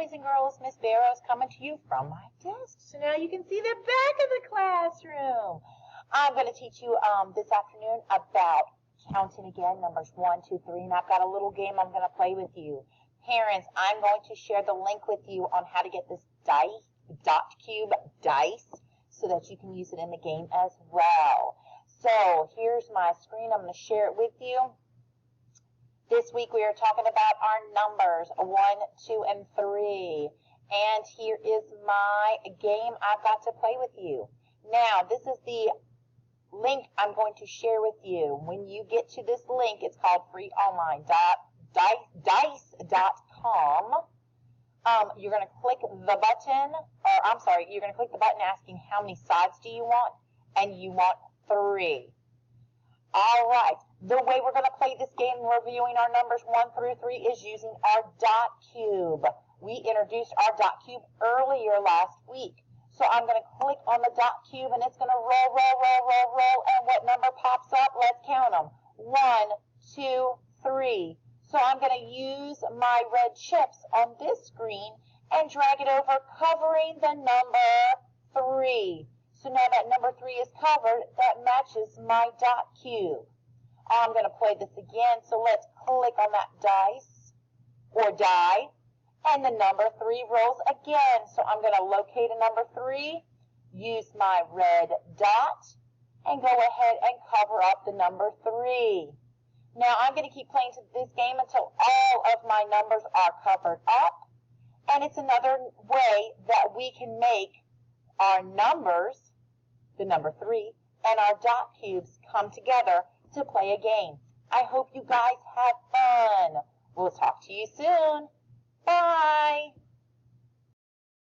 boys and girls. Miss Barrows coming to you from my desk. So now you can see the back of the classroom. I'm going to teach you this afternoon about counting again, numbers 1, 2, 3, and I've got a little game I'm going to play with you. Parents, I'm going to share the link with you on how to get this dot cube dice so that you can use it in the game as well. So here's my screen. I'm going to share it with you. This week we are talking about our numbers 1, 2, and 3. And here is my game I've got to play with you. Now, this is the link I'm going to share with you. When you get to this link, it's called freeonline.dice.com. You're going to click the button, you're going to click the button asking how many sides do you want, and you want 3. All right. The way we're going to play this game, reviewing our numbers 1 through 3, is using our dot cube. We introduced our dot cube earlier last week. So I'm going to click on the dot cube, and it's going to roll, and what number pops up? Let's count them. 1, 2, 3. So I'm going to use my red chips on this screen and drag it over, covering the number 3. So now that number 3 is covered, that matches my dot cube. I'm going to play this again, so let's click on that dice, or die, and the number 3 rolls again. So I'm going to locate a number 3, use my red dot, and go ahead and cover up the number 3. Now I'm going to keep playing this game until all of my numbers are covered up, and it's another way that we can make our numbers, the number 3, and our dot cubes come together to play a game. I hope you guys have fun. We'll talk to you soon. Bye.